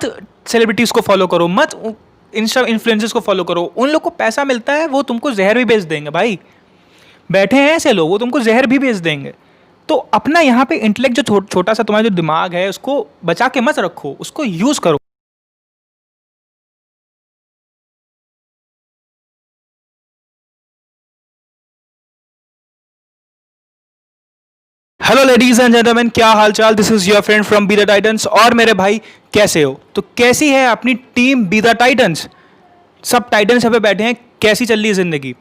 मत सेलिब्रिटीज़ को फॉलो करो, मत इंस्टा इन्फ्लुएंसर्स को फॉलो करो। उन लोग को पैसा मिलता है, वो तुमको जहर भी बेच देंगे भाई। बैठे हैं ऐसे लोग, वो तुमको जहर भी बेच देंगे। तो अपना यहाँ पे इंटेलेक्ट जो छोटा सा तुम्हारा जो दिमाग है उसको बचा के मत रखो, उसको यूज़ करो। हेलो लेडीज एंड जेंटलमैन, क्या हाल चाल। This is your friend from be the Titans. और मेरे भाई कैसे हो? तो कैसी है अपनी टीम बी द टाइटंस? सब टाइटंस यहाँ पे बैठे हैं। कैसी चल रही है ज़िंदगी?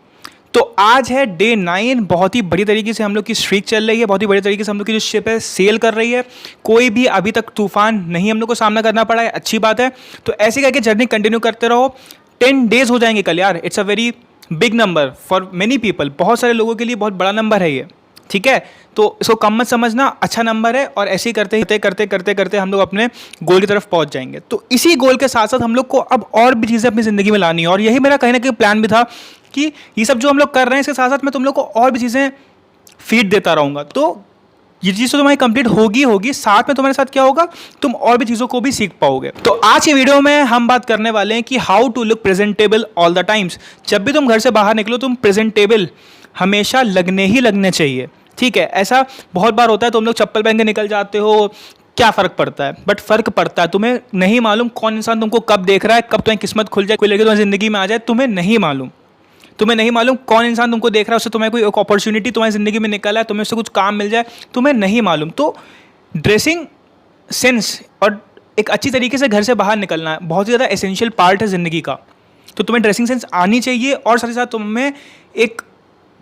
तो आज है डे 9। बहुत ही बड़ी तरीके से हम लोग की स्ट्रीक चल रही है, बहुत ही बड़ी तरीके से हम लोग की जो शिप है सेल कर रही है। कोई भी अभी तक तूफान नहीं हम लोग को सामना करना पड़ा है, अच्छी बात है। तो ऐसे करके जर्नी कंटिन्यू करते रहो। 10 डेज हो जाएंगे कल यार। It's a very big number for many people. बहुत सारे लोगों के लिए बहुत बड़ा नंबर है ये, ठीक है? तो इसको कम मत समझना, अच्छा नंबर है। और ऐसे ही करते करते करते करते हम लोग अपने गोल की तरफ पहुंच जाएंगे। तो इसी गोल के साथ साथ हम लोग को अब और भी चीज़ें अपनी ज़िंदगी में लानी है। और यही मेरा कहीं ना कहीं प्लान भी था कि ये सब जो हम लोग कर रहे हैं इसके साथ साथ मैं तुम लोग को और भी चीज़ें फीड देता रहूँगा। तो ये चीज़ तो तुम्हारी कंप्लीट होगी, साथ में तुम्हारे साथ क्या होगा, तुम और भी चीज़ों को भी सीख पाओगे। तो आज की वीडियो में हम बात करने वाले हैं कि how to look presentable all the times. जब भी तुम घर से बाहर निकलो, तुम प्रेजेंटेबल हमेशा लगने चाहिए, ठीक है? ऐसा बहुत बार होता है, तुम लोग चप्पल पहन के निकल जाते हो, क्या फ़र्क पड़ता है? बट फ़र्क पड़ता है। तुम्हें नहीं मालूम कौन इंसान तुमको कब देख रहा है, कब तुम्हें किस्मत खुल जाए, कोई लड़की तुम्हारी ज़िंदगी में आ जाए, तुम्हें नहीं मालूम। तुम्हें नहीं मालूम कौन इंसान तुमको देख रहा है, उससे तुम्हें कोई एक अपॉर्चुनिटी तुम्हारी ज़िंदगी में निकला है, तुम्हें उससे कुछ काम मिल जाए, तुम्हें नहीं मालूम। तो ड्रेसिंग सेंस और एक अच्छी तरीके से घर से बाहर निकलना बहुत ही ज़्यादा एसेंशियल पार्ट है ज़िंदगी का। तो तुम्हें ड्रेसिंग सेंस आनी चाहिए और साथ ही साथ तुम्हें एक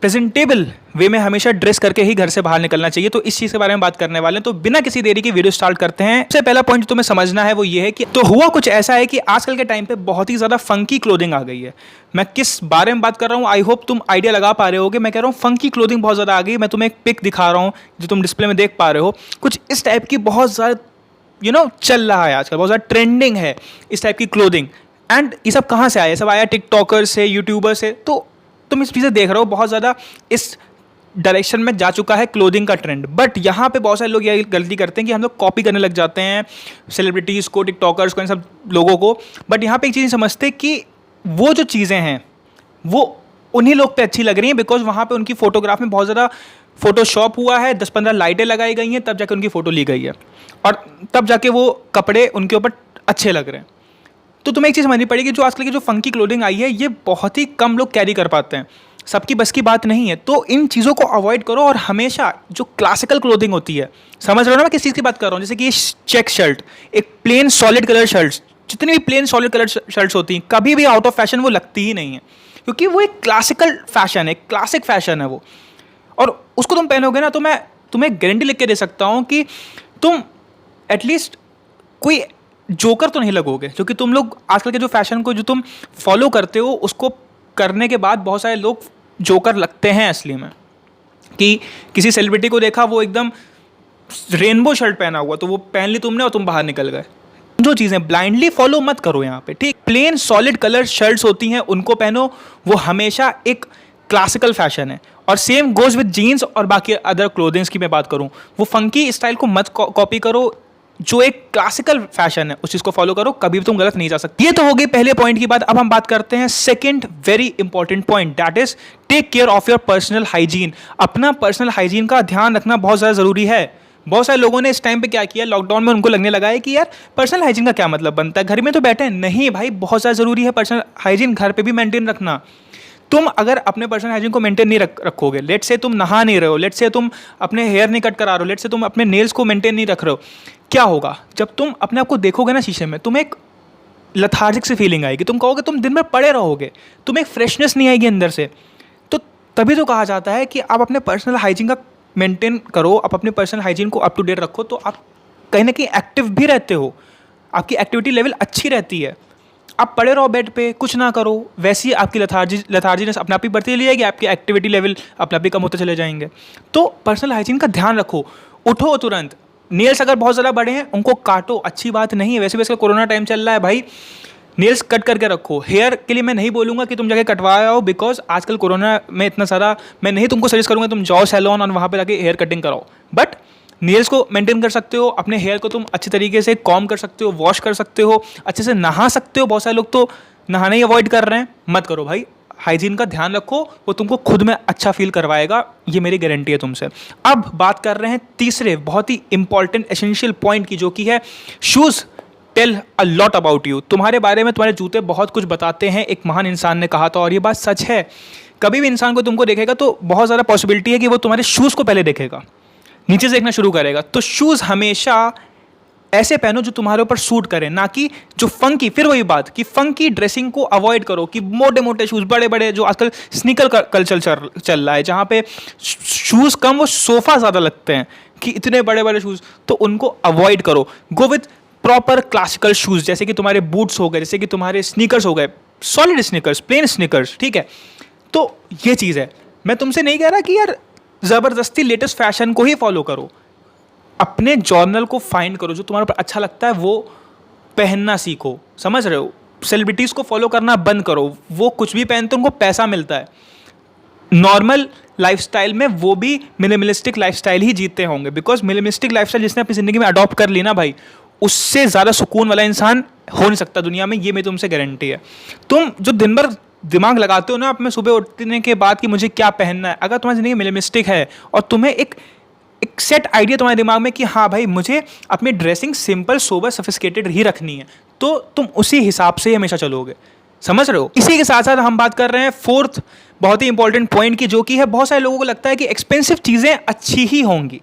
प्रेजेंटेबल वे में हमेशा ड्रेस करके ही घर से बाहर निकलना चाहिए। तो इस चीज़ के बारे में बात करने वाले हैं। तो बिना किसी देरी की वीडियो स्टार्ट करते हैं। सबसे पहला पॉइंट जो तुम्हें समझना है वो ये है कि तो हुआ कुछ ऐसा है कि आजकल के टाइम पे बहुत ही ज़्यादा फंकी क्लोथिंग आ गई है। मैं किस बारे में बात कर रहा हूँ, आई होप तुम आइडिया लगा पा रहे होगे। मैं कह रहा हूँ फंकी क्लोथिंग बहुत ज़्यादा आ गई। मैं तुम्हें एक पिक दिखा रहा हूँ जो तुम डिस्प्ले में देख पा रहे हो। कुछ इस टाइप की बहुत ज़्यादा चल रहा है आजकल, बहुत ज़्यादा ट्रेंडिंग है इस टाइप की क्लोथिंग। एंड ये सब कहाँ से आया? सब आया टिकटॉकर से, यूट्यूबर से। तो तुम इस चीज़ें देख रहे हो, बहुत ज़्यादा इस डायरेक्शन में जा चुका है क्लोथिंग का ट्रेंड। बट यहाँ पे बहुत सारे लोग ये गलती करते हैं कि हम लोग कॉपी करने लग जाते हैं सेलिब्रिटीज़ को, टिकटॉकर्स को, इन सब लोगों को। बट यहाँ पे एक चीज़ समझते कि वो जो चीज़ें हैं वो उन्हीं लोग पे अच्छी लग रही हैं बिकॉज वहाँ पे उनकी फोटोग्राफ में बहुत ज़्यादा फोटोशॉप हुआ है, 10-15 लाइटें लगाई गई हैं, तब जाके उनकी फ़ोटो ली गई है और तब जाके वो कपड़े उनके ऊपर अच्छे लग रहे हैं। तो तुम्हें एक चीज़ समझनी पड़ेगी, जो आजकल की जो फंकी क्लोथिंग आई है ये बहुत ही कम लोग कैरी कर पाते हैं, सबकी बस की बात नहीं है। तो इन चीज़ों को अवॉइड करो और हमेशा जो क्लासिकल क्लोथिंग होती है, समझ रहे हो ना मैं किस चीज़ की बात कर रहा हूँ? जैसे कि ये चेक शर्ट, एक प्लेन सॉलिड कलर शर्ट्स, जितनी भी प्लेन सॉलिड कलर शर्ट्स होती हैं कभी भी आउट ऑफ फैशन वो लगती ही नहीं है, क्योंकि वो एक क्लासिकल फैशन है, क्लासिक फैशन है वो। और उसको तुम पहनोगे ना तो मैं तुम्हें गारंटी लिख के दे सकता हूँ कि तुम एटलीस्ट कोई जोकर तो नहीं लगोगे। क्योंकि तुम लोग आजकल के जो फैशन को जो तुम फॉलो करते हो उसको करने के बाद बहुत सारे लोग जोकर लगते हैं असली में। कि किसी सेलिब्रिटी को देखा वो एकदम रेनबो शर्ट पहना हुआ, तो वो पहन ली तुमने और तुम बाहर निकल गए। जो चीज़ें ब्लाइंडली फॉलो मत करो यहाँ पे, ठीक? प्लेन सॉलिड कलर शर्ट्स होती हैं उनको पहनो, वो हमेशा एक क्लासिकल फैशन है। और सेम गोज विद जीन्स और बाकी अदर क्लोथिंग्स की मैं बात करूँ, वो फंकी स्टाइल को मत कॉपी करो। जो एक क्लासिकल फैशन है उस चीज़ को फॉलो करो, कभी भी तुम गलत नहीं जा सकते। ये तो हो गई पहले पॉइंट की बात। अब हम बात करते हैं second very important point, that is take care of your personal hygiene. अपना पर्सनल हाइजीन का ध्यान रखना बहुत ज़्यादा ज़रूरी है। बहुत सारे लोगों ने इस टाइम पे क्या किया, लॉकडाउन में उनको लगने लगा है कि यार पर्सनल हाइजीन का क्या मतलब बनता है, घर में तो बैठे हैं। नहीं भाई, बहुत ज़्यादा ज़रूरी है पर्सनल हाइजीन घर पे भी मेंटेन रखना। तुम अगर अपने पर्सनल हाइजीन को मेंटेन नहीं रखोगे, लेट से तुम नहा नहीं रहे हो, लेट से तुम अपने हेयर नहीं कट करा रहे हो, लेट से तुम अपने नेल्स को मेंटेन नहीं रख रहे हो, क्या होगा? जब तुम अपने आप को देखोगे ना शीशे में, तुम्हें एक लथार्जिक सी फीलिंग आएगी। तुम कहोगे तुम दिन भर पड़े रहोगे, तुम्हें एक फ्रेशनेस नहीं आएगी अंदर से। तो तभी तो कहा जाता है कि आप अपने पर्सनल हाइजीन का मेंटेन करो, आप अपने पर्सनल हाइजीन को अप टू डेट रखो, तो आप कहीं ना कहीं एक्टिव भी रहते हो, आपकी एक्टिविटी लेवल अच्छी रहती है। आप पड़े रहो बेड पे, कुछ ना करो, वैसे ही आपकी लथार्जीनेस अपने आप ही बढ़ती चली जाएगी, आपकी एक्टिविटी लेवल अपने आप ही कम होते चले जाएंगे। तो पर्सनल हाइजीन का ध्यान रखो, उठो तुरंत। नेल्स अगर बहुत ज़्यादा बड़े हैं उनको काटो, अच्छी बात नहीं है। वैसे भी इसका कोरोना टाइम चल रहा है भाई, नेल्स कट करके रखो। हेयर के लिए मैं नहीं बोलूँगा कि तुम जाके कटवाओ, बिकॉज आजकल कोरोना में इतना सारा मैं नहीं तुमको सजेस्ट करूँगा तुम जाओ सैलून और वहाँ पे जाके हेयर कटिंग कराओ। बट नेल्स को मेंटेन कर सकते हो, अपने हेयर को तुम अच्छे तरीके से कॉम कर सकते हो, वॉश कर सकते हो, अच्छे से नहा सकते हो। बहुत सारे लोग तो नहाना ही अवॉइड कर रहे हैं, मत करो भाई, हाइजीन का ध्यान रखो, वो तुमको खुद में अच्छा फील करवाएगा, ये मेरी गारंटी है तुमसे। अब बात कर रहे हैं तीसरे बहुत ही इंपॉर्टेंट एसेंशियल पॉइंट की, जो कि है shoes tell a lot about you. तुम्हारे बारे में तुम्हारे जूते बहुत कुछ बताते हैं, एक महान इंसान ने कहा था और ये बात सच है। कभी भी इंसान को तुमको देखेगा तो बहुत ज़्यादा पॉसिबिलिटी है कि वो तुम्हारे शूज़ को पहले देखेगा, नीचे से देखना शुरू करेगा। तो शूज़ हमेशा ऐसे पहनो जो तुम्हारे ऊपर सूट करें, ना कि जो फंकी, फिर वही बात कि फंकी ड्रेसिंग को अवॉइड करो, कि मोटे मोटे शूज़, बड़े बड़े, जो आजकल स्नीकर कल्चर चल रहा है, जहाँ पे शूज़ कम वो सोफ़ा ज़्यादा लगते हैं, कि इतने बड़े बड़े शूज़, तो उनको अवॉइड करो। Go with proper classical shoes, जैसे कि तुम्हारे बूट्स हो गए, जैसे कि तुम्हारे स्नीकर्स हो गए, सॉलिड स्नीकर्स, प्लेन स्नीकर्स, ठीक है। तो ये चीज़ है। मैं तुमसे नहीं कह रहा कि यार ज़बरदस्ती लेटेस्ट फैशन को ही फॉलो करो, अपने जॉनरल को फाइंड करो, जो तुम्हारे ऊपर अच्छा लगता है वो पहनना सीखो, समझ रहे हो। सेलिब्रिटीज़ को फॉलो करना बंद करो, वो कुछ भी पहनते हैं, उनको पैसा मिलता है। नॉर्मल लाइफस्टाइल में वो भी मिनिमलिस्टिक लाइफस्टाइल ही जीते होंगे, बिकॉज मिनिमलिस्टिक लाइफस्टाइल जिसने अपनी ज़िंदगी में अडॉप्ट कर ली ना भाई, उससे ज़्यादा सुकून वाला इंसान हो नहीं सकता दुनिया में, ये मेरी तुमसे गारंटी है। तुम जो दिन भर दिमाग लगाते हो ना अपने सुबह उठने के बाद कि मुझे क्या पहनना है, अगर तुम्हारी ज़िंदगी मिनिमलिस्टिक है और तुम्हें एक सेट आइडिया तुम्हारे दिमाग में कि हाँ भाई मुझे अपनी ड्रेसिंग सिंपल, सोबर, सोफिस्टिकेटेड ही रखनी है, तो तुम उसी हिसाब से हमेशा चलोगे, समझ रहे हो। इसी के साथ साथ हम बात कर रहे हैं फोर्थ बहुत ही इंपॉर्टेंट पॉइंट की, जो कि है बहुत सारे लोगों को लगता है कि एक्सपेंसिव चीज़ें अच्छी ही होंगी,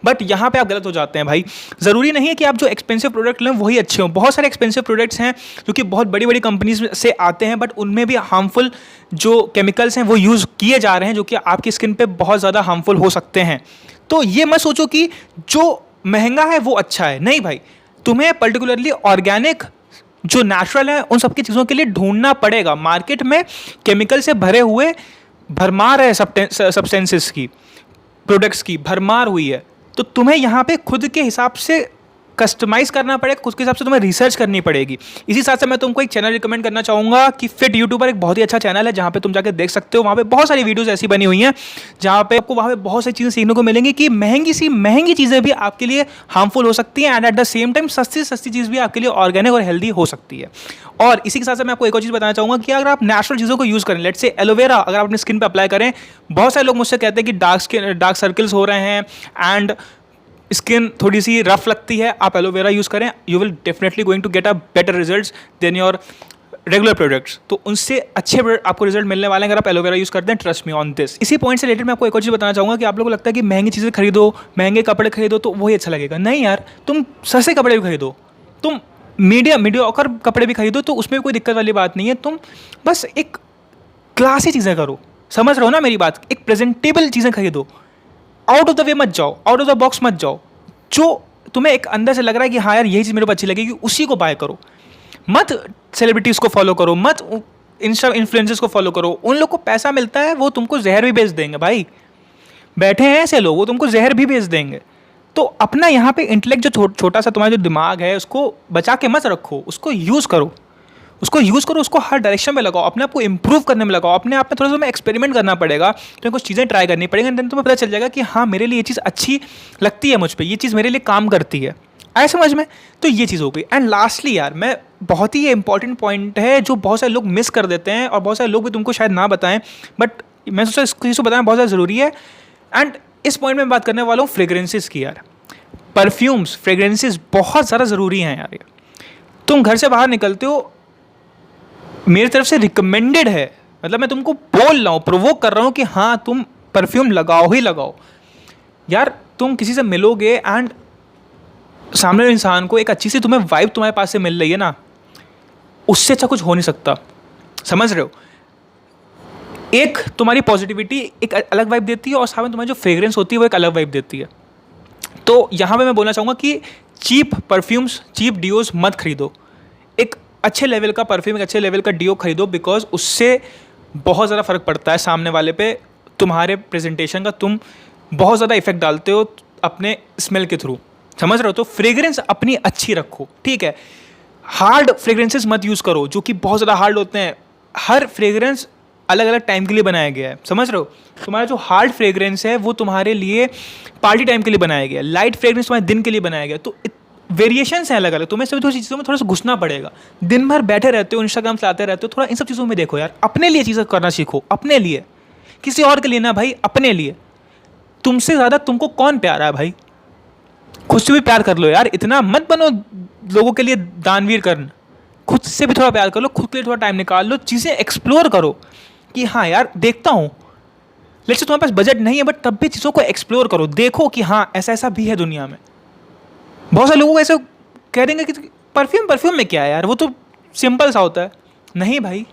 बट यहाँ पे आप गलत हो जाते हैं भाई। ज़रूरी नहीं है कि आप जो एक्सपेंसिव प्रोडक्ट लें वही अच्छे हों। बहुत सारे एक्सपेंसिव प्रोडक्ट्स हैं जो कि बहुत बड़ी बड़ी कंपनीज से आते हैं, बट उनमें भी हार्मफुल जो केमिकल्स हैं वो यूज़ किए जा रहे हैं, जो कि आपकी स्किन पे बहुत ज़्यादा हार्मफुल हो सकते हैं। तो ये मत सोचो कि जो महंगा है वो अच्छा है, नहीं भाई, तुम्हें पर्टिकुलरली ऑर्गेनिक जो नेचुरल है उन सब की चीज़ों के लिए ढूंढना पड़ेगा। मार्केट में केमिकल से भरे हुए भरमार है, सब्सटेंसेस की, प्रोडक्ट्स की भरमार हुई है, तो तुम्हें यहाँ पे खुद के हिसाब से कस्टमाइज़ करना पड़ेगा, खुद के हिसाब से तुम्हें रिसर्च करनी पड़ेगी। इसी साथ से मैं तुमको एक चैनल रिकमेंड करना चाहूँगा कि फिट यूट्यूबर, एक बहुत ही अच्छा चैनल है जहाँ पे तुम जाकर देख सकते हो। वहाँ पे बहुत सारी वीडियोस ऐसी बनी हुई हैं जहाँ पे आपको वहाँ पे बहुत सारी चीज़ें सीखने को मिलेंगी कि महंगी चीज़ें भी आपके लिए हार्मफुल हो सकती हैं, and at the same time सस्ती चीज़ भी आपके लिए ऑर्गेनिक और हेल्दी हो सकती है। और इसी के साथ साथ मैं आपको एक और चीज़ बताना चाहूँगा कि अगर आप नेचुरल चीज़ों को यूज़ करें, लेट्स से एलोवेरा अगर आप अपनी स्किन पर अप्लाई करें, बहुत सारे लोग मुझसे कहते हैं कि डार्क सर्कल्स हो रहे हैं एंड स्किन थोड़ी सी रफ लगती है, आप एलोवेरा यूज़ करें, you will definitely going to get a better results than your regular products. तो उनसे अच्छे आपको रिजल्ट मिलने वाले हैं अगर आप एलोवेरा यूज़ करते हैं, ट्रस्ट मी ऑन दिस। इसी पॉइंट से रिलेटेड मैं आपको एक और चीज़ बताना चाहूँगा कि आप लोगों को लगता है कि महंगी चीज़ें खरीदो, महंगे कपड़े खरीदो तो वही अच्छा लगेगा। नहीं यार, तुम सस्ते कपड़े भी खरीदो, तुम मीडियोकर कपड़े भी खरीदो, तो उसमें कोई दिक्कत वाली बात नहीं है। तुम बस एक क्लासी चीज़ें करो, समझ रहे हो ना मेरी बात, एक प्रेजेंटेबल चीज़ें खरीदो, आउट ऑफ द वे मत जाओ, आउट ऑफ द बॉक्स मत जाओ। जो तुम्हें एक अंदर से लग रहा है कि हाँ यार यही चीज़ मेरे को अच्छी लगेगी, उसी को बाय करो। मत सेलिब्रिटीज़ को फॉलो करो, मत इंस्टा इन्फ्लुएंसर्स को फॉलो करो। उन लोग को पैसा मिलता है, वो तुमको जहर भी बेच देंगे भाई, बैठे हैं ऐसे लोग, वो तुमको जहर भी बेच देंगे। तो अपना यहाँ पे इंटेलेक्ट जो छोटा सा तुम्हारा जो दिमाग है उसको बचा के मत रखो, उसको यूज़ करो, उसको हर डायरेक्शन में लगाओ, अपने आप को इंप्रूव करने में लगाओ। अपने आप में थोड़ा सा तुम्हें एक्सपेरिमेंट करना पड़ेगा, तुम्हें कुछ चीज़ें ट्राई करनी पड़ेंगी, देन तुम्हें पता चल जाएगा कि हाँ मेरे लिए ये चीज़ अच्छी लगती है, मुझ पर ये चीज़ मेरे लिए काम करती है, आए समझ में। तो ये चीज़ हो गई। एंड लास्टली यार, मैं बहुत ही ये इंपॉर्टेंट पॉइंट है जो बहुत सारे लोग मिस कर देते हैं और बहुत सारे लोग भी तुमको शायद ना बताएं, बट मैं सोचा इस चीज़ को बताना बहुत ज़्यादा ज़रूरी है। एंड इस पॉइंट में बात करने वाला हूँ फ्रेगरेंसेस की। यार परफ्यूम्स, फ्रेगरेंसेस बहुत ज़्यादा ज़रूरी हैं यार। तुम घर से बाहर निकलते हो, मेरी तरफ से रिकमेंडेड है, मतलब मैं तुमको बोल रहा हूँ, प्रोवोक कर रहा हूँ कि हाँ तुम परफ्यूम लगाओ ही लगाओ। यार तुम किसी से मिलोगे एंड सामने वाले इंसान को एक अच्छी सी तुम्हें वाइब तुम्हारे पास से मिल रही है ना, उससे अच्छा कुछ हो नहीं सकता, समझ रहे हो। एक तुम्हारी पॉजिटिविटी एक अलग वाइब देती है और सामने तुम्हारी जो फ्रेग्रेंस होती है वो एक अलग वाइब देती है। तो यहाँ पे मैं बोलना चाहूँगा कि चीप परफ्यूम्स, चीप डिओज मत खरीदो। एक अच्छे लेवल का परफ्यूम, एक अच्छे लेवल का डिओ खरीदो, बिकॉज उससे बहुत ज़्यादा फ़र्क पड़ता है सामने वाले पे, तुम्हारे प्रेजेंटेशन का तुम बहुत ज़्यादा इफेक्ट डालते हो अपने स्मेल के थ्रू, समझ रहे हो। तो फ्रेग्रेंस अपनी अच्छी रखो, ठीक है। हार्ड फ्रेग्रेंसेस मत यूज़ करो जो कि बहुत ज़्यादा हार्ड होते हैं। हर फ्रेग्रेंस अलग अलग टाइम के लिए बनाया गया है, समझ रहे हो? तुम्हारा जो हार्ड फ्रेग्रेंस है वो तुम्हारे लिए पार्टी टाइम के लिए बनाया गया है, लाइट फ्रेग्रेंस तुम्हारे दिन के लिए बनाया गया है। तो वेरिएशंस हैं अलग अलग, तुम्हें सभी थोड़ी चीज़ों में थोड़ा सा घुसना पड़ेगा। दिन भर बैठे रहते हो, इंस्टाग्राम चलाते रहते हो, थोड़ा इन सब चीज़ों में देखो यार, अपने लिए चीज़ें करना सीखो, अपने लिए, किसी और के लिए ना भाई, अपने लिए। तुमसे ज़्यादा तुमको कौन प्यारा है भाई? खुद से भी प्यार कर लो यार, इतना मत बनो लोगों के लिए दानवीर कर्ण। खुद से भी थोड़ा प्यार कर लो, खुद के लिए थोड़ा टाइम निकाल लो, चीज़ें एक्सप्लोर करो कि हाँ यार देखता हूँ। लेट्स से तुम्हारे पास बजट नहीं है बट तब भी चीज़ों को एक्सप्लोर करो, देखो कि हाँ ऐसा ऐसा भी है दुनिया में। बहुत सारे लोगों को ऐसे कह देंगे कि परफ्यूम में क्या है यार, वो तो सिंपल सा होता है। नहीं भाई,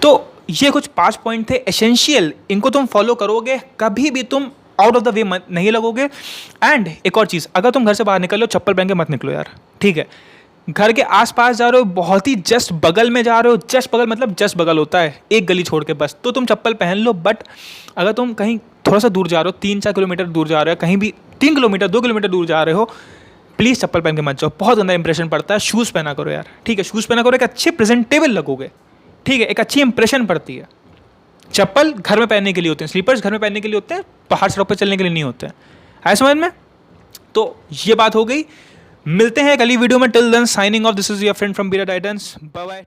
तो ये कुछ 5 पॉइंट थे एसेंशियल, इनको तुम फॉलो करोगे कभी भी तुम आउट ऑफ द वे नहीं लगोगे। एंड एक और चीज़, अगर तुम घर से बाहर निकलो चप्पल पहन के मत निकलो यार, ठीक है? घर के आसपास जा रहे हो, बहुत ही जस्ट बगल में जा रहे हो, जस्ट बगल मतलब जस्ट बगल होता है एक गली छोड़ के बस, तो तुम चप्पल पहन लो। बट अगर तुम कहीं थोड़ा सा दूर जा रहे हो, 3-4 किलोमीटर दूर जा रहे हो, कहीं भी 3 किलोमीटर 2 किलोमीटर दूर जा रहे हो, प्लीज़ चप्पल पहन के मत जाओ, बहुत गंदा इंप्रेशन पड़ता है। शूज़ पहना करो यार, ठीक है? शूज़ पहना करो, एक अच्छे प्रेजेंटेबल लगोगे, ठीक है? एक अच्छी इंप्रेशन पड़ती है। चप्पल घर में पहनने के लिए होते हैं, स्लीपर्स घर में पहनने के लिए होते हैं, बाहर सड़क पर चलने के लिए नहीं होते हैं। है समझ में? तो ये बात हो गई। मिलते हैं अगली वीडियो में। Till then signing off, this is your friend from Beta Titans. Bye bye.